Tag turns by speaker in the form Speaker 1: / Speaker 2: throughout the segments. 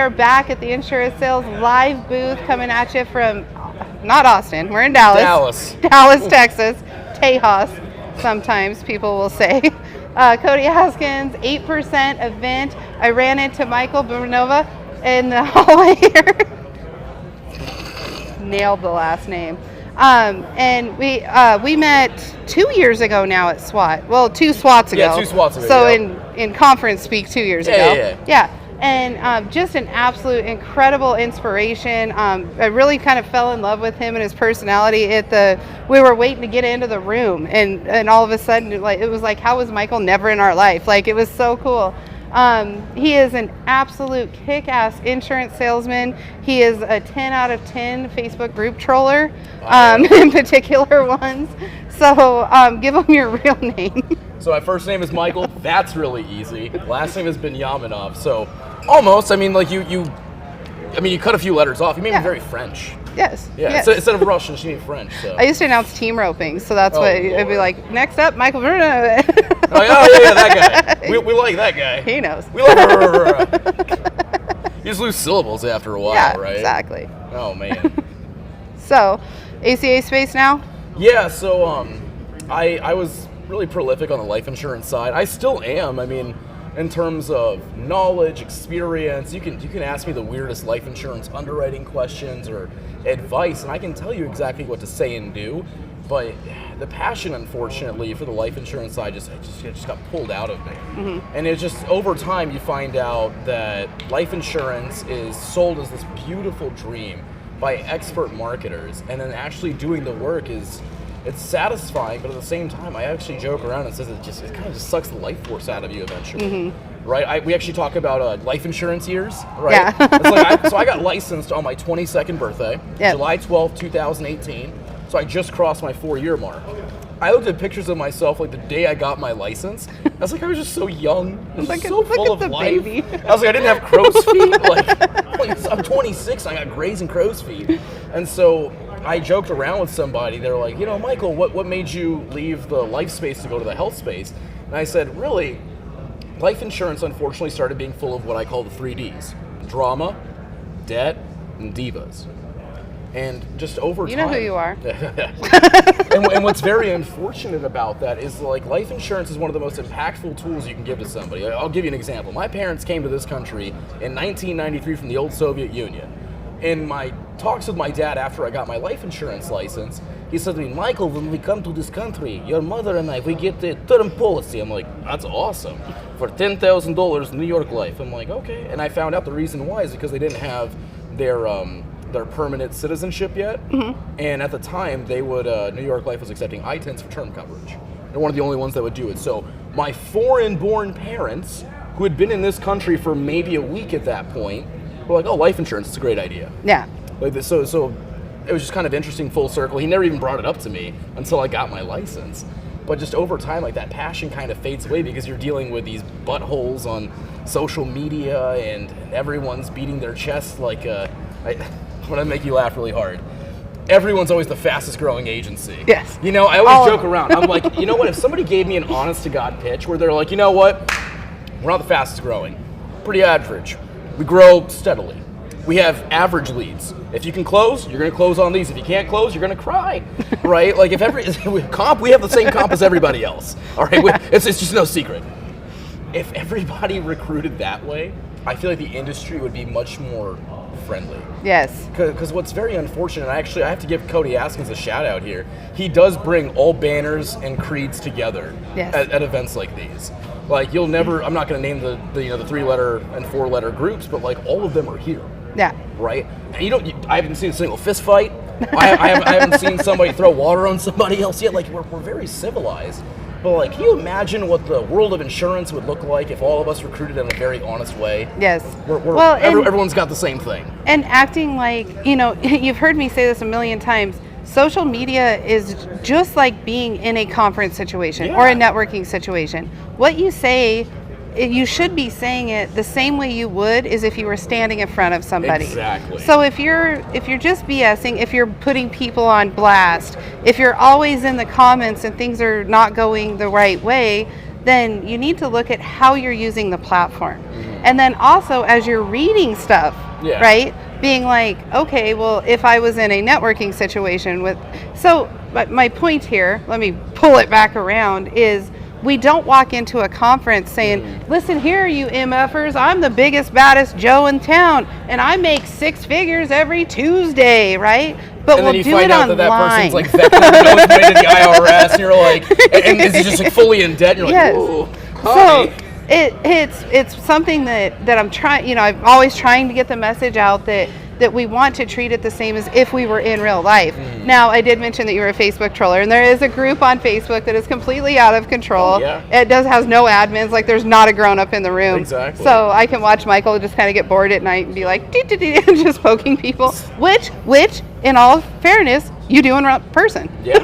Speaker 1: are back at the Insurasales Live booth, coming at you from, not Austin, we're in Dallas. Dallas, Texas. Tejas, sometimes people will say. Cody Haskins, 8% event. I ran into Michael Binyaminov in the hallway here. Nailed the last name. And we met 2 years ago now at SWAT. Well, 2 SWATs ago.
Speaker 2: Yeah, 2 SWATs ago.
Speaker 1: So in conference speak 2 years ago.
Speaker 2: Yeah.
Speaker 1: And just an absolute incredible inspiration. I really kind of fell in love with him and his personality we were waiting to get into the room, and all of a sudden, it was like, how was Michael never in our life? Like, it was so cool. He is an absolute kick-ass insurance salesman. He is a 10 out of 10 Facebook group troller, in particular ones. So give him your real name.
Speaker 2: So my first name is Michael. That's really easy. Last name is Binyaminov. So almost, I mean, like you cut a few letters off. You made me very French.
Speaker 1: Yes.
Speaker 2: Yeah.
Speaker 1: Yes.
Speaker 2: So instead of Russian, she made French. So.
Speaker 1: I used to announce team roping, so that's what it'd be like. Next up, Michael Binyaminov.
Speaker 2: That guy. We like that guy.
Speaker 1: He knows.
Speaker 2: We like You just lose syllables after a while, right?
Speaker 1: Exactly.
Speaker 2: Oh man.
Speaker 1: So, ACA space now?
Speaker 2: Yeah. So I was really prolific on the life insurance side. I still am. I mean, in terms of knowledge, experience, you can ask me the weirdest life insurance underwriting questions or advice, and I can tell you exactly what to say and do. But the passion, unfortunately, for the life insurance side just got pulled out of me. Mm-hmm. And it's just, over time, you find out that life insurance is sold as this beautiful dream by expert marketers, and then actually doing the work it's satisfying, but at the same time, I actually joke around and says it kind of just sucks the life force out of you eventually, mm-hmm. right? We actually talk about life insurance years, right?
Speaker 1: Yeah.
Speaker 2: It's like I got licensed on my 22nd birthday, July 12th, 2018. So I just crossed my 4-year mark. I looked at pictures of myself like the day I got my license. I was like, I was just so young, so full of life.
Speaker 1: Baby.
Speaker 2: I was like, I didn't have crow's feet. Like I'm 26, and I got grazing crow's feet. And so I joked around with somebody. They're like, Michael, what made you leave the life space to go to the health space? And I said, really, life insurance unfortunately started being full of what I call the 3 Ds: drama, debt, and divas. And just over time,
Speaker 1: you know who you are.
Speaker 2: and what's very unfortunate about that is, like, life insurance is one of the most impactful tools you can give to somebody. I'll give you an example. My parents came to this country in 1993 from the old Soviet Union. In my talks with my dad after I got my life insurance license, he said to me, Michael, when we come to this country, your mother and I, we get the term policy. I'm like, that's awesome. For $10,000 New York Life. I'm like, okay. And I found out the reason why is because they didn't have their permanent citizenship yet, mm-hmm. and at the time they would New York Life was accepting ITINs for term coverage. They're one of the only ones that would do it. So my foreign-born parents, who had been in this country for maybe a week at that point, were like, "Oh, life insurance, it's a great idea."
Speaker 1: Yeah.
Speaker 2: Like this, so it was just kind of interesting, full circle. He never even brought it up to me until I got my license. But just over time, like, that passion kind of fades away because you're dealing with these buttholes on social media, and everyone's beating their chest like I'm gonna make you laugh really hard. Everyone's always the fastest growing agency.
Speaker 1: Yes.
Speaker 2: I always joke around. I'm like, you know what? If somebody gave me an honest to God pitch where they're like, you know what? We're not the fastest growing. Pretty average. We grow steadily. We have average leads. If you can close, you're gonna close on these. If you can't close, you're gonna cry, right? Like, if we have the same comp as everybody else. All right, it's just no secret. If everybody recruited that way, I feel like the industry would be much more friendly.
Speaker 1: Yes.
Speaker 2: Because what's very unfortunate, I have to give Cody Haskins a shout out here. He does bring all banners and creeds together at events like these. Like, you'll never, I'm not going to name the 3-letter and 4-letter groups, but like all of them are here.
Speaker 1: Yeah.
Speaker 2: Right? And I haven't seen a single fist fight. I haven't seen somebody throw water on somebody else yet. Like, we're very civilized. But, like, can you imagine what the world of insurance would look like if all of us recruited in a very honest way?
Speaker 1: Yes.
Speaker 2: Everyone's got the same thing.
Speaker 1: And acting like, you've heard me say this a million times, social media is just like being in a conference situation or a networking situation. What you say, you should be saying it the same way you would as if you were standing in front of somebody.
Speaker 2: Exactly.
Speaker 1: So if you're just BSing, if you're putting people on blast, if you're always in the comments and things are not going the right way, then you need to look at how you're using the platform. Mm-hmm. And then also as you're reading stuff,
Speaker 2: Yeah.
Speaker 1: right? Being like, okay, well, if I was in a networking situation but my point here, let me pull it back around, is we don't walk into a conference saying, listen here, you MFers, I'm the biggest, baddest Joe in town, and I make 6 figures every Tuesday, right? But
Speaker 2: And
Speaker 1: we'll
Speaker 2: then you
Speaker 1: do
Speaker 2: find
Speaker 1: it
Speaker 2: out that
Speaker 1: online.
Speaker 2: person's like vetting knows money to the IRS, and you're like, and is he just like fully in debt? And you're
Speaker 1: Yes.
Speaker 2: like, ooh,
Speaker 1: So
Speaker 2: hi.
Speaker 1: it's something that I'm trying, I'm always trying to get the message out that we want to treat it the same as if we were in real life. Now, I did mention that you were a Facebook troller, and there is a group on Facebook that is completely out of control.
Speaker 2: Oh, yeah.
Speaker 1: It has no admins, like there's not a grown up in the room.
Speaker 2: Exactly.
Speaker 1: So I can watch Michael just kind of get bored at night and be like, dee, dee, dee, and just poking people, which, in all fairness, you do in person.
Speaker 2: Yeah,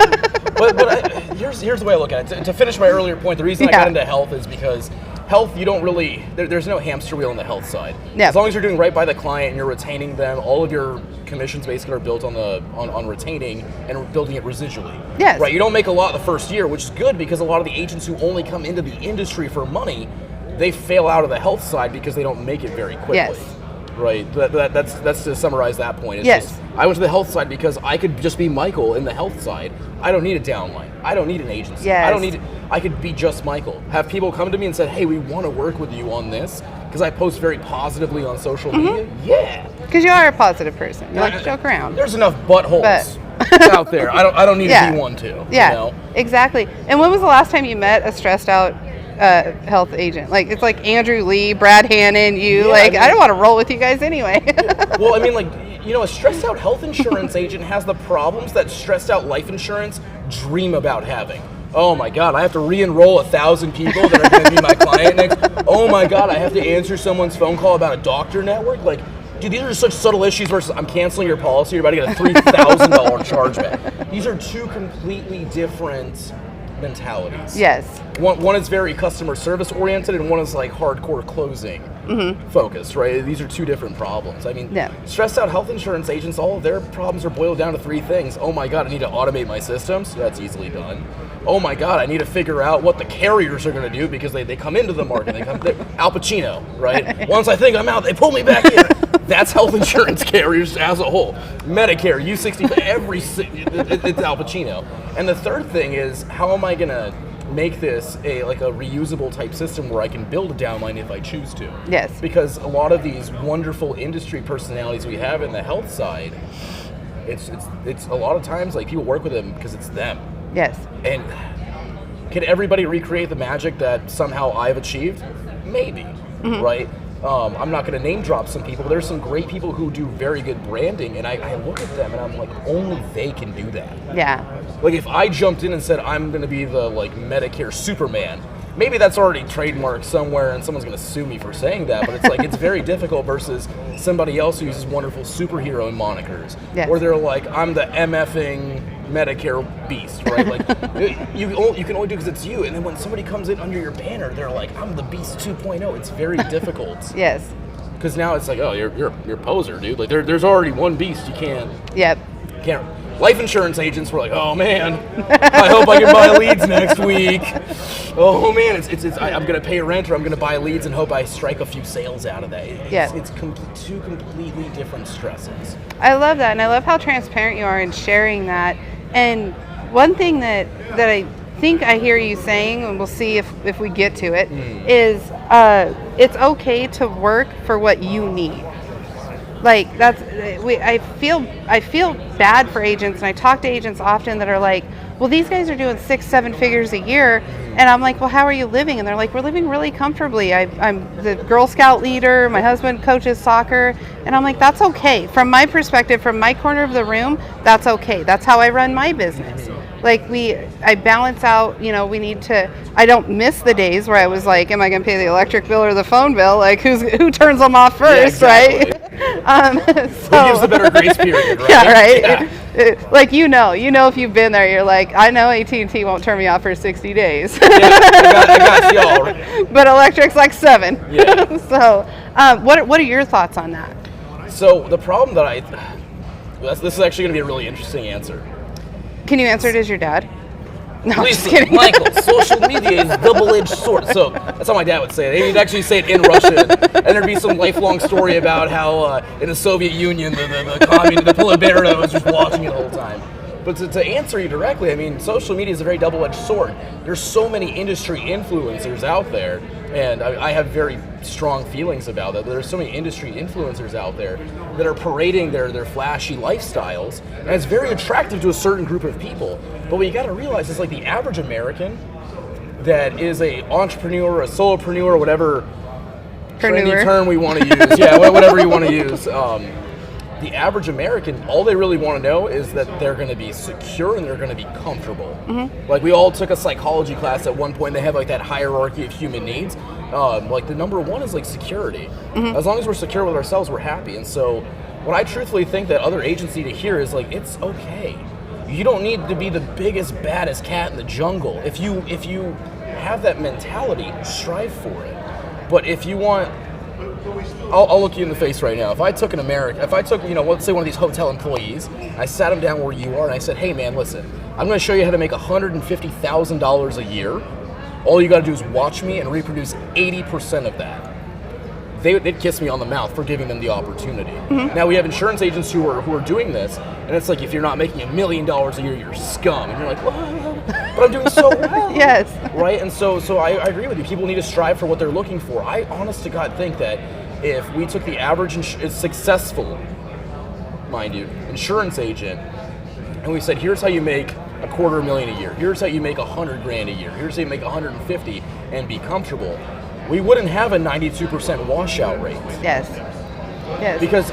Speaker 2: but here's the way I look at it. To finish my earlier point, the reason I got into health is because health, you don't really, there's no hamster wheel on the health side.
Speaker 1: Yeah.
Speaker 2: As long as you're doing right by the client and you're retaining them, all of your commissions basically are built on retaining and building it residually.
Speaker 1: Yes.
Speaker 2: Right, you don't make a lot the first year, which is good because a lot of the agents who only come into the industry for money, they fail out of the health side because they don't make it very quickly.
Speaker 1: Yes.
Speaker 2: Right, that's to summarize that point. It's
Speaker 1: Yes.
Speaker 2: just, I went to the health side because I could just be Michael in the health side. I don't need a downline. I don't need an agency.
Speaker 1: Yes.
Speaker 2: I could be just Michael. Have people come to me and said, hey, we want to work with you on this because I post very positively on social media. Yeah.
Speaker 1: Because you are a positive person. You like to joke around.
Speaker 2: There's enough buttholes out there. I don't need to be one too.
Speaker 1: Yeah,
Speaker 2: You know?
Speaker 1: exactly. And when was the last time you met a stressed out health agent? Like, it's like Andrew Lee, Brad Hannon, you.
Speaker 2: Yeah,
Speaker 1: I don't want to roll with you guys anyway.
Speaker 2: Well, I mean, like, a stressed out health insurance agent has the problems that stressed out life insurance dream about having. Oh my God, I have to re-enroll 1,000 people that are going to be my client next. Oh my God, I have to answer someone's phone call about a doctor network. Like, dude, these are such subtle issues versus I'm canceling your policy, you're about to get a $3,000 chargeback. These are two completely different mentalities.
Speaker 1: Yes.
Speaker 2: One is very customer service oriented and one is like hardcore closing focused, right? These are two different problems. I mean, stressed out health insurance agents, all of their problems are boiled down to 3 things. Oh my God, I need to automate my systems. That's easily done. Oh my God, I need to figure out what the carriers are going to do because they come into the market. Al Pacino, right? Once I think I'm out, they pull me back in. That's health insurance carriers as a whole. Medicare, U60, it's Al Pacino. And the third thing is, how am I going to make this a reusable type system where I can build a downline if I choose to?
Speaker 1: Yes.
Speaker 2: Because a lot of these wonderful industry personalities we have in the health side, it's a lot of times like people work with them because it's them.
Speaker 1: Yes.
Speaker 2: And can everybody recreate the magic that somehow I've achieved? Maybe, right? I'm not going to name drop some people, but there's some great people who do very good branding, and I look at them and I'm like, only they can do that.
Speaker 1: Yeah.
Speaker 2: Like if I jumped in and said I'm going to be the Medicare Superman, maybe that's already trademarked somewhere and someone's going to sue me for saying that, but it's like it's very difficult versus somebody else who uses wonderful superhero monikers.
Speaker 1: Yes.
Speaker 2: Or they're like, I'm the MFing Medicare beast, right? Like you can only do because it's you, and then when somebody comes in under your banner, they're like, I'm the Beast 2.0. It's very difficult.
Speaker 1: Yes.
Speaker 2: Because now it's like, oh, you're a poser, dude. Like there's already one beast. You can't.
Speaker 1: Yep.
Speaker 2: Life insurance agents were like, oh man, I hope I can buy leads next week. Oh man, I'm gonna pay rent or I'm gonna buy leads and hope I strike a few sales out of that. It's two completely different stresses.
Speaker 1: I love that, and I love how transparent you are in sharing that. And one thing that I think I hear you saying, and we'll see if we get to it, is it's okay to work for what you need. Like I feel bad for agents, and I talk to agents often that are like, well, these guys are doing 6-7 figures a year, and I'm like, well, how are you living? And they're like, we're living really comfortably. I'm the Girl Scout leader. My husband coaches soccer, and I'm like, that's okay. From my perspective, from my corner of the room, that's okay. That's how I run my business. Like I balance out, we need to, I don't miss the days where I was like, am I going to pay the electric bill or the phone bill? Like who turns them off first, right?
Speaker 2: Who gives the better grace period, right?
Speaker 1: Yeah, right. Yeah. Like, if you've been there, you're like, I know AT&T won't turn me off for 60 days.
Speaker 2: Yeah, I got y'all.
Speaker 1: But electric's like 7.
Speaker 2: Yeah.
Speaker 1: So, what are your thoughts on that?
Speaker 2: So the problem that this is actually going to be a really interesting answer.
Speaker 1: Can you answer it as your dad? No, I'm just
Speaker 2: Listen,
Speaker 1: kidding.
Speaker 2: Michael, social media is double-edged sword. So that's how my dad would say it. He'd actually say it in Russian, and there'd be some lifelong story about how in the Soviet Union, the Politburo was just watching it the whole time. But to answer you directly, I mean, social media is a very double-edged sword. There's so many industry influencers out there, and I have very strong feelings about that. There's so many industry influencers out there that are parading their flashy lifestyles, and it's very attractive to a certain group of people. But what you got to realize is, like, the average American that is a entrepreneur, a solopreneur, whatever trendy term we want to use, yeah, whatever you want to use. The average American, all they really want to know is that they're going to be secure and they're going to be comfortable. Mm-hmm. Like, we all took a psychology class at one point. They have like that hierarchy of human needs. Like, the number one is like security. Mm-hmm. As long as we're secure with ourselves, we're happy. And so what I truthfully think that other agents need to hear is, like, it's okay. You don't need to be the biggest, baddest cat in the jungle. If you have that mentality, strive for it. But if you want... I'll look you in the face right now. If I took let's say one of these hotel employees, I sat him down where you are, and I said, hey man, listen, I'm going to show you how to make $150,000 a year. All you got to do is watch me and reproduce 80% of that. They'd kiss me on the mouth for giving them the opportunity. Mm-hmm. Now we have insurance agents who are doing this, and it's like, if you're not making $1 million a year, you're scum. And you're like, well, but I'm doing so well.
Speaker 1: Yes.
Speaker 2: Right? And so I agree with you. People need to strive for what they're looking for. I honest to God think that if we took the average successful, mind you, insurance agent, and we said, here's how you make $250,000 a year, here's how you make $100,000 a year, here's how you make $150,000 and be comfortable, we wouldn't have a 92% washout rate.
Speaker 1: Yes. Yes.
Speaker 2: Because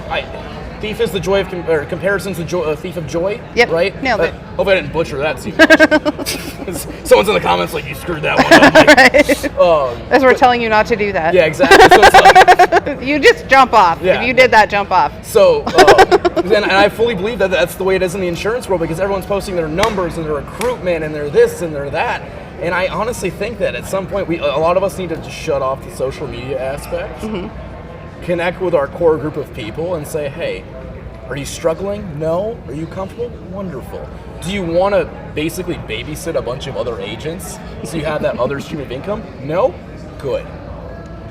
Speaker 2: thief is the joy of comparison's the thief of joy.
Speaker 1: Yep.
Speaker 2: Right.
Speaker 1: Nailed it.
Speaker 2: Hope I didn't butcher that too much. Someone's in the comments like, you screwed that one up.
Speaker 1: Right. As we're telling you not to do that.
Speaker 2: Yeah, exactly. So it's like,
Speaker 1: you just jump off.
Speaker 2: Yeah.
Speaker 1: If you did that, jump off.
Speaker 2: So, and I fully believe that that's the way it is in the insurance world, because everyone's posting their numbers and their recruitment and their this and their that. And I honestly think that at some point, a lot of us need to just shut off the social media aspect, connect with our core group of people and say, hey, are you struggling? No. Are you comfortable? Wonderful. Do you want to basically babysit a bunch of other agents so you have that other stream of income? No? Good.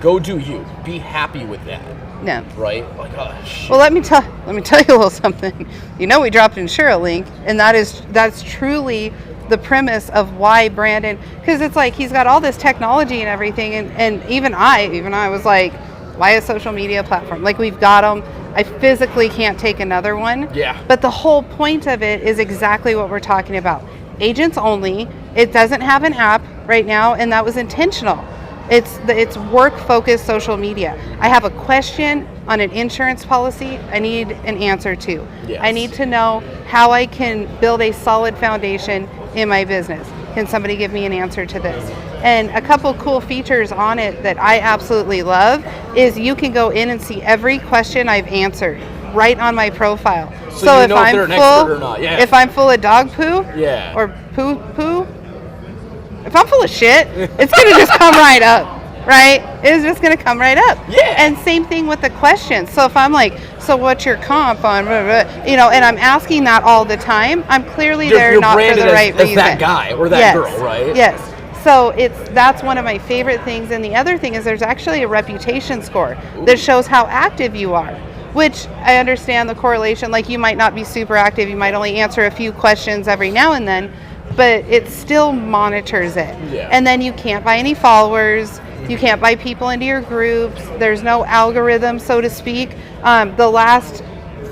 Speaker 2: Go do you. Be happy with that.
Speaker 1: No.
Speaker 2: Right? Like, oh, shit.
Speaker 1: Well, let me tell you a little something. You know, we dropped Insuralink, and that's truly the premise of why Brandon, because it's like he's got all this technology and everything, and even I was like, why a social media platform? Like, we've got them. I physically can't take another one. Yeah. But the whole point of it is exactly what we're talking about. Agents only. It doesn't have an app right now, and that was intentional. It's work-focused social media. I have a question on an insurance policy I need an answer to. Yes. I need to know how I can build a solid foundation in my business. Can somebody give me an answer to this? And a couple cool features on it that I absolutely love is you can go in and see every question I've answered right on my profile.
Speaker 2: So you know if they're an expert or not. Yeah.
Speaker 1: If I'm full of dog poo or poo, if I'm full of shit, it's going to just come right up, right? It's just going to come right up.
Speaker 2: Yeah.
Speaker 1: And same thing with the questions. So if I'm like, so what's your comp on, and I'm asking that all the time, I'm clearly there not for the right reason.
Speaker 2: As that guy or that girl, right?
Speaker 1: Yes. So that's one of my favorite things. And the other thing is there's actually a reputation score that shows how active you are, which I understand the correlation. Like, you might not be super active. You might only answer a few questions every now and then, but it still monitors it. Yeah. And then you can't buy any followers. You can't buy people into your groups. There's no algorithm, so to speak. The last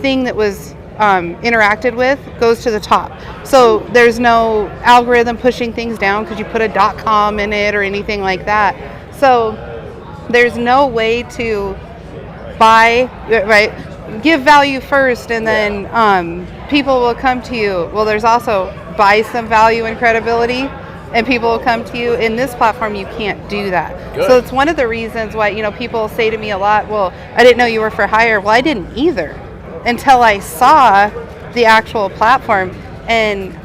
Speaker 1: thing that was interacted with goes to the top. So there's no algorithm pushing things down because you put a .com in it or anything like that. So there's no way to buy, right? Give value first, and then people will come to you. Well, there's also buy some value and credibility, and people will come to you. In this platform, you can't do that. Good. So it's one of the reasons why, people say to me a lot, well, I didn't know you were for hire. Well, I didn't either until I saw the actual platform. And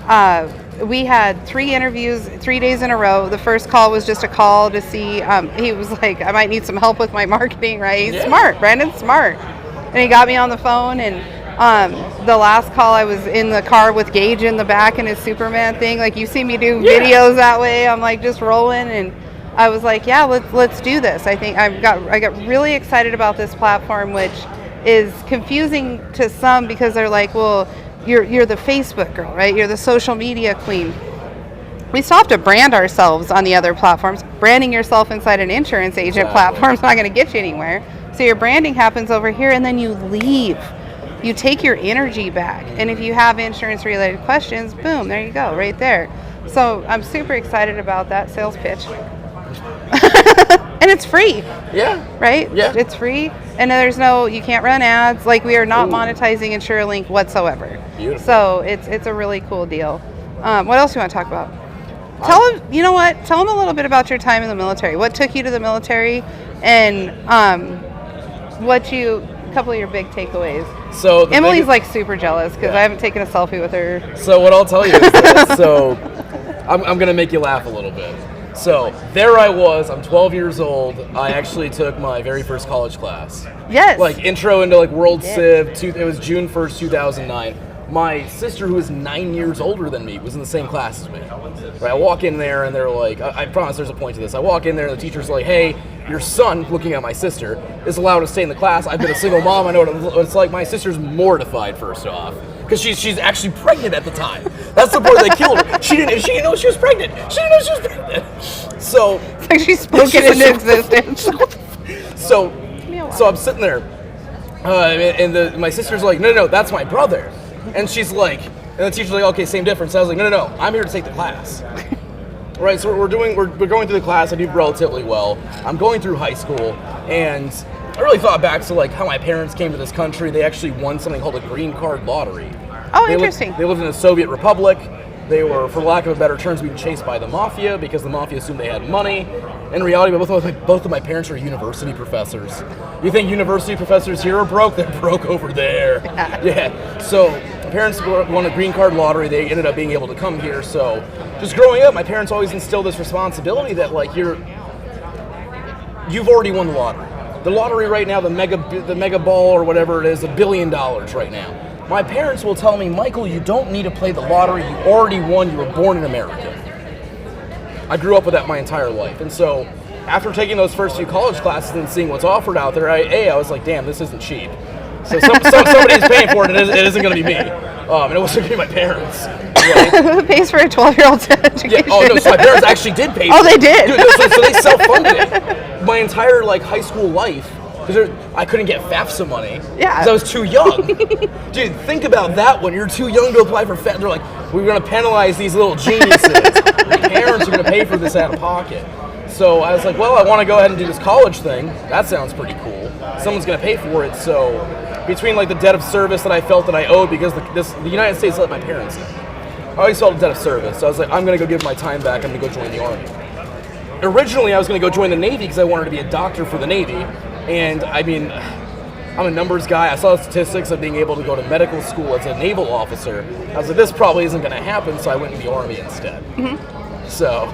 Speaker 1: we had 3 interviews 3 days in a row. The first call was just a call to see, he was like, I might need some help with my marketing, right? He's smart. Brandon's smart. And he got me on the phone, and The last call, I was in the car with Gage in the back in his Superman thing. Like, you see me do videos that way. I'm like just rolling, and I was like, yeah, let's do this. I think I got really excited about this platform, which is confusing to some because they're like, well, you're the Facebook girl, right? You're the social media queen. We still have to brand ourselves on the other platforms. Branding yourself inside an insurance agent platform is not going to get you anywhere. So your branding happens over here, and then you leave. You take your energy back. And if you have insurance-related questions, boom, there you go, right there. So I'm super excited about that sales pitch. And it's free.
Speaker 2: Yeah.
Speaker 1: Right?
Speaker 2: Yeah.
Speaker 1: It's free. And you can't run ads. Like, we are not monetizing InsureLink whatsoever.
Speaker 2: Beautiful.
Speaker 1: So it's a really cool deal. What else do you want to talk about? Tell them a little bit about your time in the military. What took you to the military, and a couple of your big takeaways.
Speaker 2: So
Speaker 1: Emily's like super jealous because I haven't taken a selfie with her.
Speaker 2: So what I'll tell you is this. So I'm going to make you laugh a little bit. So there I was, I'm 12 years old. I actually took my very first college class.
Speaker 1: Yes.
Speaker 2: Like intro into like World Civ. It was June 1st, 2009. My sister, who is 9 years older than me, was in the same class as me. Right, I walk in there and they're like, I promise there's a point to this. I walk in there and the teacher's like, hey, your son, looking at my sister, is allowed to stay in the class. I've been a single mom. I know what it's like. My sister's mortified, first off, because she's actually pregnant at the time. That's the part that killed her. She didn't know she was pregnant. So
Speaker 1: It's like she spoke it into existence.
Speaker 2: So I'm sitting there, and my sister's like, no, that's my brother. And she's like, and the teacher's like, okay, same difference. I was like, no, I'm here to take the class. Right, so we're going through the class. I do relatively well. I'm going through high school, and I really thought back to like how my parents came to this country. They actually won something called a green card lottery.
Speaker 1: Oh, interesting.
Speaker 2: They lived in the Soviet Republic. They were, for lack of a better term, being chased by the mafia because the mafia assumed they had money. In reality, both of my parents are university professors. You think university professors here are broke? They're broke over there. Yeah. So my parents won a green card lottery. They ended up being able to come here. So just growing up, my parents always instilled this responsibility that like you've already won the lottery. The lottery right now, the mega ball or whatever it is, $1 billion right now. My parents will tell me, Michael, you don't need to play the lottery. You already won. You were born in America. I grew up with that my entire life. And so after taking those first few college classes and seeing what's offered out there, I was like, damn, this isn't cheap. So somebody's paying for it, and it isn't going to be me. And it wasn't going to be my parents. Right?
Speaker 1: Who pays for a 12-year-old's education?
Speaker 2: Yeah, oh, no, so my parents actually did pay for it.
Speaker 1: Oh, they did?
Speaker 2: Dude, so they self-funded it. My entire like high school life, because I couldn't get FAFSA money because I was too young. Dude, think about that when you're too young to apply for FAFSA. They're like, we're going to penalize these little geniuses. Your parents are going to pay for this out of pocket. So I was like, well, I want to go ahead and do this college thing. That sounds pretty cool. Someone's going to pay for it. So between like the debt of service that I felt that I owed because the United States let my parents in, I always felt a debt of service. So I was like, I'm going to go give my time back. I'm going to go join the Army. Originally, I was going to go join the Navy because I wanted to be a doctor for the Navy. And I mean, I'm a numbers guy. I saw the statistics of being able to go to medical school as a naval officer. I was like, this probably isn't going to happen, so I went in the Army instead. Mm-hmm. So,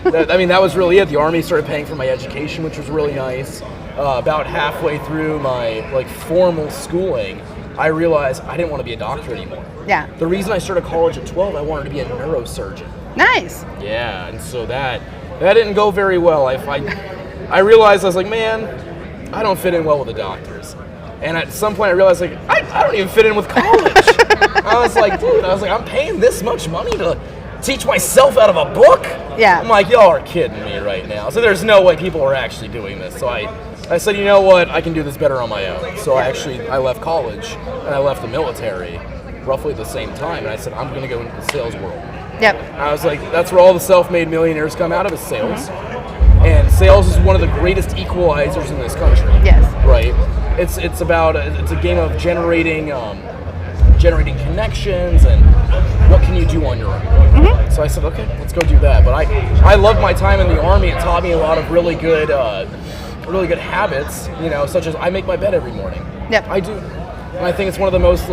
Speaker 2: that was really it. The Army started paying for my education, which was really nice. About halfway through my like formal schooling, I realized I didn't want to be a doctor anymore.
Speaker 1: Yeah.
Speaker 2: The reason I started college at 12, I wanted to be a neurosurgeon.
Speaker 1: Nice.
Speaker 2: Yeah, and so that didn't go very well. I realized, I was like, man, I don't fit in well with the doctors. And at some point I realized, like, I don't even fit in with college. I was like, I'm paying this much money to teach myself out of a book?
Speaker 1: Yeah.
Speaker 2: I'm like, y'all are kidding me right now. So there's no way people are actually doing this. So I said, you know what, I can do this better on my own. So I left college and I left the military roughly at the same time. And I said, I'm going to go into the sales world.
Speaker 1: Yep.
Speaker 2: I was like, that's where all the self-made millionaires come out of, is sales. And sales is one of the greatest equalizers in this country.
Speaker 1: Yes.
Speaker 2: Right? It's a game of generating connections and what can you do on your own. Mm-hmm. So I said, okay, let's go do that. But I loved my time in the Army. It taught me a lot of really good habits, such as I make my bed every morning.
Speaker 1: Yep.
Speaker 2: I do. And I think it's one of the most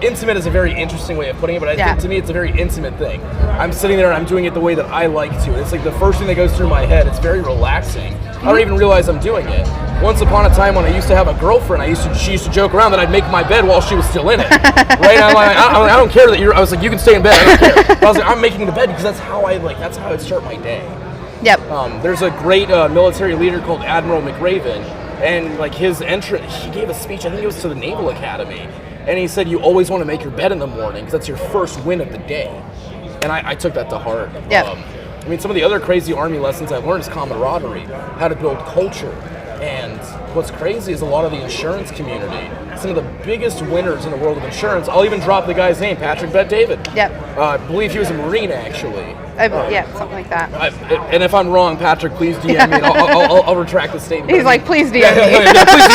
Speaker 2: intimate is a very interesting way of putting it, but I think to me it's a very intimate thing. I'm sitting there and I'm doing it the way that I like to. It's like the first thing that goes through my head. It's very relaxing. I don't even realize I'm doing it. Once upon a time when I used to have a girlfriend, she used to joke around that I'd make my bed while she was still in it. Right? I'm like, I don't care that I was like, you can stay in bed. I don't care. I was like, I'm making the bed because that's how I start my day.
Speaker 1: Yep.
Speaker 2: There's a great military leader called Admiral McRaven, and like his entrance, he gave a speech, I think it was to the Naval Academy, and he said you always want to make your bed in the morning because that's your first win of the day. And I took that to heart.
Speaker 1: Yep.
Speaker 2: I mean, some of the other crazy Army lessons I've learned is camaraderie, how to build culture. And what's crazy is a lot of the insurance community, some of the biggest winners in the world of insurance, I'll even drop the guy's name, Patrick Bet-David.
Speaker 1: Yep.
Speaker 2: I believe he was a Marine, actually.
Speaker 1: Yeah, something like that.
Speaker 2: And if I'm wrong, Patrick, please DM me, and I'll retract the statement.
Speaker 1: He's like, please DM me.
Speaker 2: Yeah, please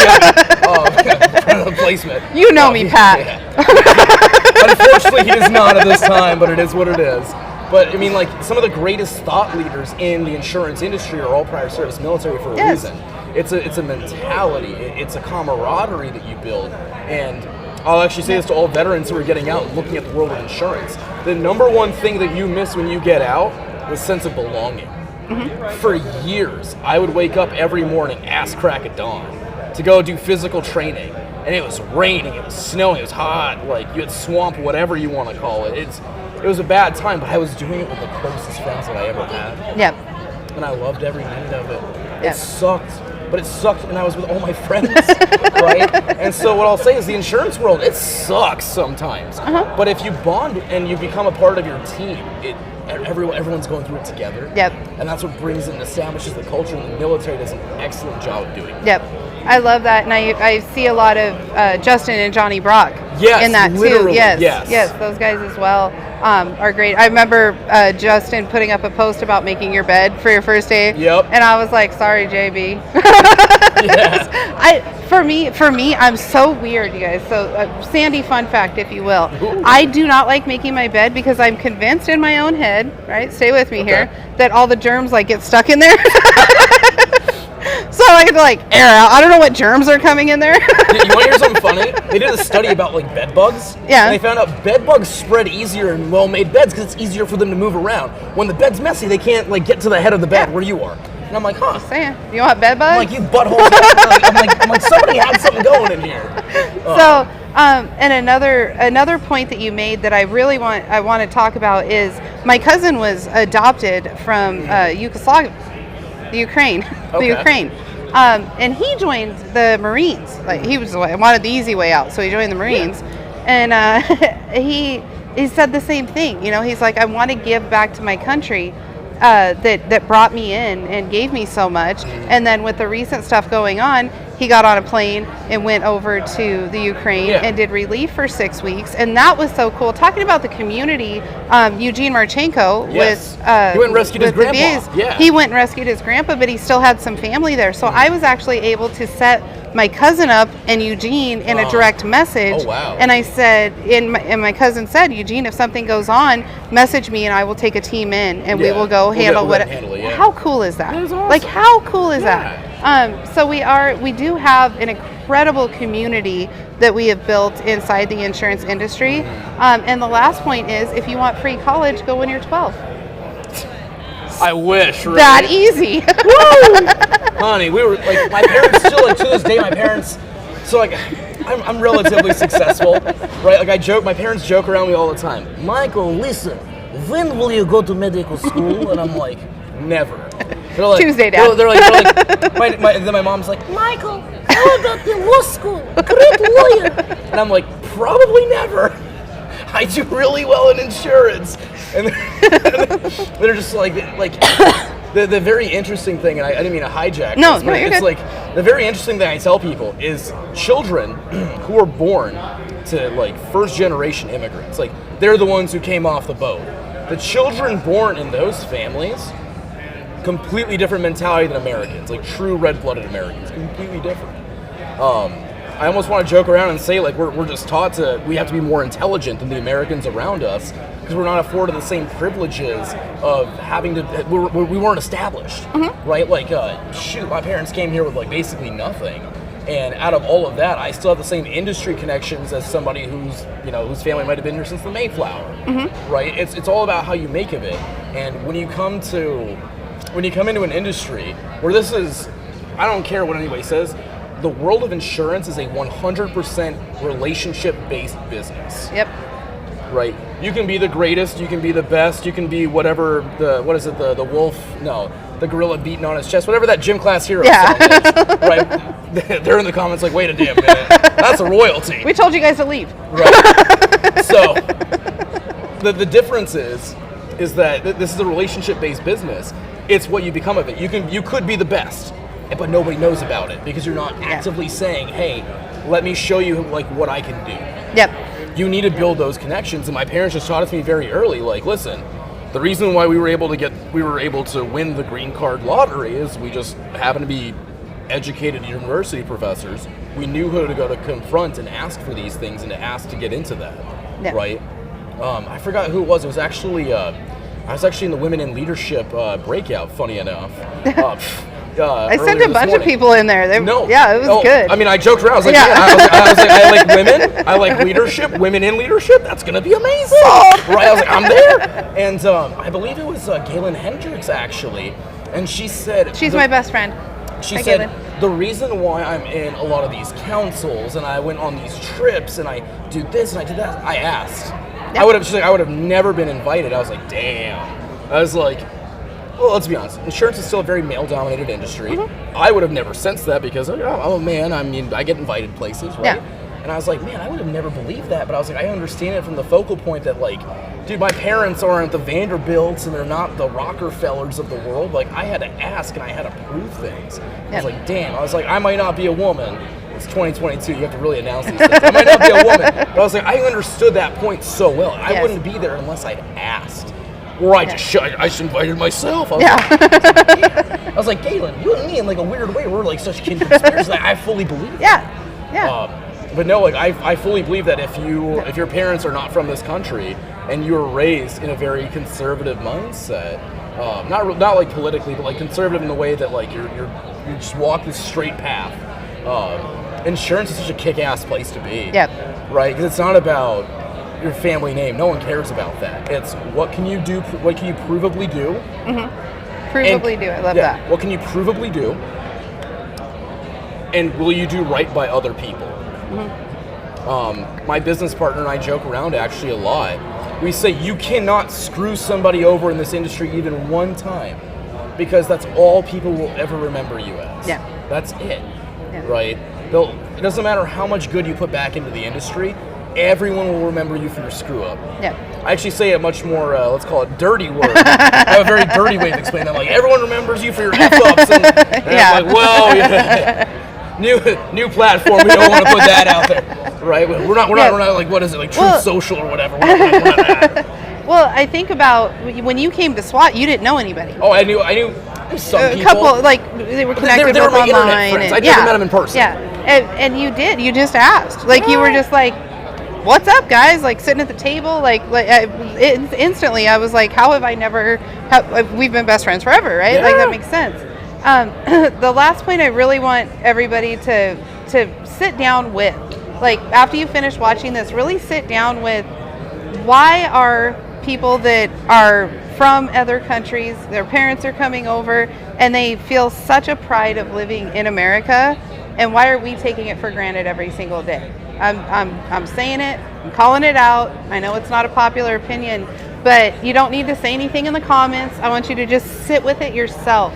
Speaker 2: DM me. Placement.
Speaker 1: You know me, Pat.
Speaker 2: Yeah. Unfortunately, he does not at this time, but it is what it is. But I mean, like, some of the greatest thought leaders in the insurance industry are all prior service military for a reason. It's a mentality. It's a camaraderie that you build. And I'll actually say this to all veterans who are getting out and looking at the world of insurance. The number one thing that you miss when you get out is sense of belonging. Mm-hmm. For years, I would wake up every morning, ass crack at dawn, to go do physical training. And it was raining, it was snowing, it was hot, like you had swamp, whatever you want to call it. It was a bad time, but I was doing it with the closest friends that I ever had.
Speaker 1: Yep.
Speaker 2: And I loved every minute of it.
Speaker 1: Yep.
Speaker 2: It sucked, but it sucked when I was with all my friends, right? And so what I'll say is the insurance world, it sucks sometimes. Uh-huh. But if you bond and you become a part of your team, everyone's going through it together.
Speaker 1: Yep.
Speaker 2: And that's what brings it and establishes the culture, and the military does an excellent job of doing it.
Speaker 1: Yep. I love that, and I see a lot of Justin and Johnny Brock in that
Speaker 2: literally,
Speaker 1: too. Yes, those guys as well are great. I remember Justin putting up a post about making your bed for your first day.
Speaker 2: Yep.
Speaker 1: And I was like, sorry, JB.
Speaker 2: Yeah.
Speaker 1: For me, I'm so weird, you guys. So Sandy fun fact, if you will. Ooh. I do not like making my bed because I'm convinced in my own head, right? Stay with me here, that all the germs like get stuck in there. So I get to like air out. I don't know what germs are coming in there.
Speaker 2: You want to hear something funny? They did a study about like bed bugs.
Speaker 1: Yeah.
Speaker 2: And they found out bed bugs spread easier in well-made beds because it's easier for them to move around. When the bed's messy, they can't like get to the head of the bed where you are. And I'm like, huh?
Speaker 1: Just saying. You want bed bugs?
Speaker 2: I'm like, you buttholes. I'm like, somebody had something going in here.
Speaker 1: So, and another point that you made that I want to talk about is my cousin was adopted from Yugoslavia, the Ukraine. And he joined the Marines. Like he wanted the easy way out, so he joined the Marines. Yeah. And he said the same thing. You know, he's like, I want to give back to my country that brought me in and gave me so much. And then with the recent stuff going on, he got on a plane and went over to the Ukraine and did relief for 6 weeks. And that was so cool. Talking about the community, Eugene Marchenko
Speaker 2: he went and rescued his grandpa.
Speaker 1: Yeah. He went and rescued his grandpa, but he still had some family there. So I was actually able to set my cousin up and Eugene in a direct message.
Speaker 2: Oh, wow.
Speaker 1: And I said, and my cousin said, Eugene, if something goes on, message me and I will take a team in and we will go handle what. How cool is that?
Speaker 2: That is awesome.
Speaker 1: Like, how cool is that? So we do have an incredible community that we have built inside the insurance industry. And the last point is, if you want free college, go when you're 12.
Speaker 2: I wish. Right?
Speaker 1: That easy.
Speaker 2: Woo! Honey, we were like, my parents still, like, to this day, my parents, so like, I'm relatively successful, right? Like, I joke, my parents joke around me all the time. Michael, listen, when will you go to medical school? And I'm like, never. They're like,
Speaker 1: Tuesday, Dad.
Speaker 2: They're like, then my mom's like, Michael, how about the law school? Great lawyer. And I'm like, probably never. I do really well in insurance. And they're just like the very interesting thing, and I didn't mean to hijack
Speaker 1: no,
Speaker 2: this, but
Speaker 1: you're
Speaker 2: it's
Speaker 1: good.
Speaker 2: like the very interesting thing I tell people is children who are born to like first generation immigrants, like they're the ones who came off the boat. The children born in those families, completely different mentality than Americans, like true red-blooded Americans, completely different. I almost want to joke around and say like we're just taught we have to be more intelligent than the Americans around us because we're not afforded the same privileges of having to. We weren't established, right? Like shoot, my parents came here with like basically nothing, And out of all of that, I still have the same industry connections as somebody whose family might have been here since the Mayflower, right? It's all about how you make of it. And when you come into an industry where this is, I don't care what anybody says, the world of insurance is a 100% relationship-based business.
Speaker 1: Yep.
Speaker 2: Right? You can be the greatest, you can be the best, you can be whatever the wolf, no, the gorilla beating on his chest, whatever that gym class hero song is, right? They're in the comments like, wait a damn minute, that's a royalty.
Speaker 1: We told you guys to leave.
Speaker 2: Right. So, the difference is that this is a relationship-based business. It's what you become of it. You could be the best, but nobody knows about it because you're not actively saying, hey, let me show you like what I can do.
Speaker 1: Yep.
Speaker 2: You need to build those connections, and my parents just taught it to me very early. Like, listen, the reason why we were able to win the green card lottery is we just happened to be educated university professors. We knew who to go to confront and ask for these things and to ask to get into that, right? I forgot who it was. It was actually I was actually in the Women in Leadership breakout. Funny enough.
Speaker 1: I sent a bunch of people in there. It was good.
Speaker 2: I mean, I joked around. I was like, I like women. I like leadership. Women in leadership. That's going to be amazing. Right? I was like, I'm there. And I believe it was Galen Hendricks, actually. And she said...
Speaker 1: She's my best friend.
Speaker 2: She said, the reason why I'm in a lot of these councils and I went on these trips and I do this and I did that, I asked. Yep. She's like, I would have never been invited. I was like, damn. I was like... Well, let's be honest. Insurance is still a very male-dominated industry. I would have never sensed that because I'm a man. I mean, I get invited places, right? Yeah. And I was like, man, I would have never believed that. But I was like, I understand it from the focal point that, like, dude, my parents aren't the Vanderbilts and they're not the Rockefellers of the world. Like, I had to ask and I had to prove things. I was like, damn. I was like, I might not be a woman. It's 2022. You have to really announce these things. I might not be a woman. But I was like, I understood that point so well. I wouldn't be there unless I'd asked. Or I just invited myself. I was like, Galen, you and me in like a weird way, we're like such kindred spirits. Like, I fully believe that. But no, like I fully believe that if your parents are not from this country and you were raised in a very conservative mindset, not like politically, but like conservative in the way that like you just walk this straight path. Insurance is such a kick-ass place to be. Yep. Right? Because it's not about your family name. No one cares about that. It's what can you do? What can you provably do?
Speaker 1: Provably do. I love that.
Speaker 2: What can you provably do? And will you do right by other people? My business partner and I joke around actually a lot. We say you cannot screw somebody over in this industry even one time, because that's all people will ever remember you as. Yeah. That's it. Yeah. Right? It doesn't matter how much good you put back into the industry. Everyone will remember you for your screw up. Yeah. I actually say a much more, let's call it dirty word. I have a very dirty way of explaining that. Like, everyone remembers you for your F-ups. And I'm like, well, new platform. We don't want to put that out there. Right? We're not like, what is it, like Truth Social or whatever. We're not that.
Speaker 1: Well, I think about when you came to SWAT, you didn't know anybody.
Speaker 2: Oh, I knew some people.
Speaker 1: A couple, like, they were connected
Speaker 2: they were my
Speaker 1: online.
Speaker 2: Internet friends. I never met them in person.
Speaker 1: Yeah. And you did. You just asked. Like, you were just like, what's up, guys? Like, sitting at the table, instantly I was like, how have I never, we've been best friends forever, right? Yeah. Like, that makes sense. The last point I really want everybody to sit down with, like, after you finish watching this, really sit down with, why are people that are from other countries, their parents are coming over, and they feel such a pride of living in America, and why are we taking it for granted every single day? I'm saying it, I'm calling it out. I know it's not a popular opinion, but you don't need to say anything in the comments. I want you to just sit with it yourself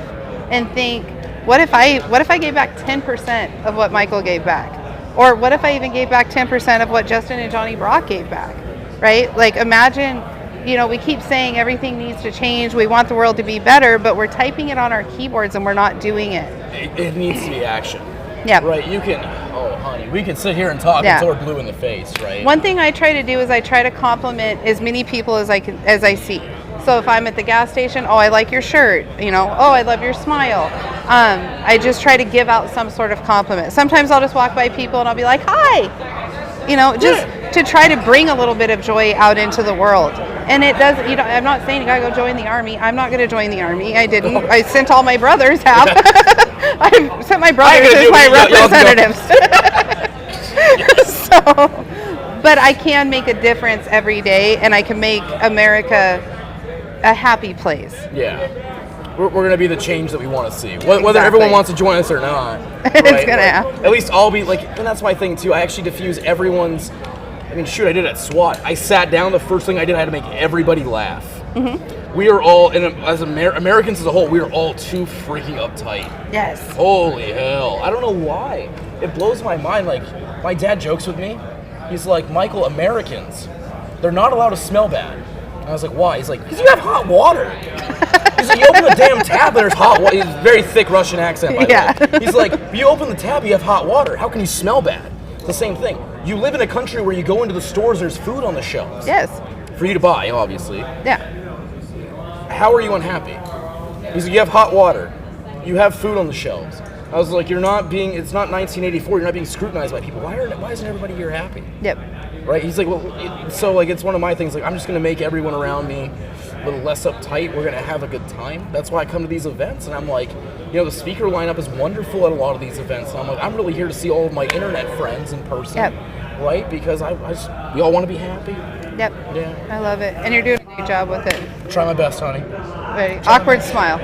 Speaker 1: and think, what if I gave back 10% of what Michael gave back? Or what if I even gave back 10% of what Justin and Johnny Brock gave back? Right? Like, imagine, we keep saying everything needs to change, we want the world to be better, but we're typing it on our keyboards and we're not doing it.
Speaker 2: It needs to be action.
Speaker 1: Yeah.
Speaker 2: Right, you can, honey, we can sit here and talk until we're blue in the face, right?
Speaker 1: One thing I try to do is I try to compliment as many people as I see. So if I'm at the gas station, I like your shirt, I love your smile. I just try to give out some sort of compliment. Sometimes I'll just walk by people and I'll be like, hi, just to try to bring a little bit of joy out into the world. And it does, I'm not saying you gotta go join the Army. I'm not gonna join the Army. I didn't. I sent all my brothers out. I've sent my brothers as my representatives. So, but I can make a difference every day, and I can make America a happy place.
Speaker 2: Yeah. We're going to be the change that we want to see. Whether everyone wants to join us or not.
Speaker 1: It's going to happen.
Speaker 2: At least I'll be like, and that's my thing too. I actually diffuse everyone's, I mean, shoot, I did it at SWAT. I sat down, the first thing I did, I had to make everybody laugh. Mm-hmm. We are all, and as Americans as a whole, we are all too freaking uptight.
Speaker 1: Yes.
Speaker 2: Holy hell. I don't know why. It blows my mind. Like, my dad jokes with me. He's like, Michael, Americans, they're not allowed to smell bad. And I was like, why? He's like, because you have hot water. He's like, you open the damn tap and there's hot water. He's a very thick Russian accent, by the way. He's like, you open the tap, you have hot water. How can you smell bad? It's the same thing. You live in a country where you go into the stores, there's food on the shelves.
Speaker 1: Yes.
Speaker 2: For you to buy, obviously.
Speaker 1: Yeah.
Speaker 2: How are you unhappy? He's like, you have hot water. You have food on the shelves. I was like, it's not 1984, you're not being scrutinized by people. Why isn't everybody here happy?
Speaker 1: Yep.
Speaker 2: Right? He's like, well, it's one of my things, like, I'm just going to make everyone around me a little less uptight. We're going to have a good time. That's why I come to these events, and I'm like, the speaker lineup is wonderful at a lot of these events. And I'm like, I'm really here to see all of my internet friends in person.
Speaker 1: Yep.
Speaker 2: Right? Because we all want to be happy.
Speaker 1: Yep.
Speaker 2: Yeah.
Speaker 1: I love it. And you're doing a great job with it.
Speaker 2: Try my best, honey.
Speaker 1: Ready? Awkward smile.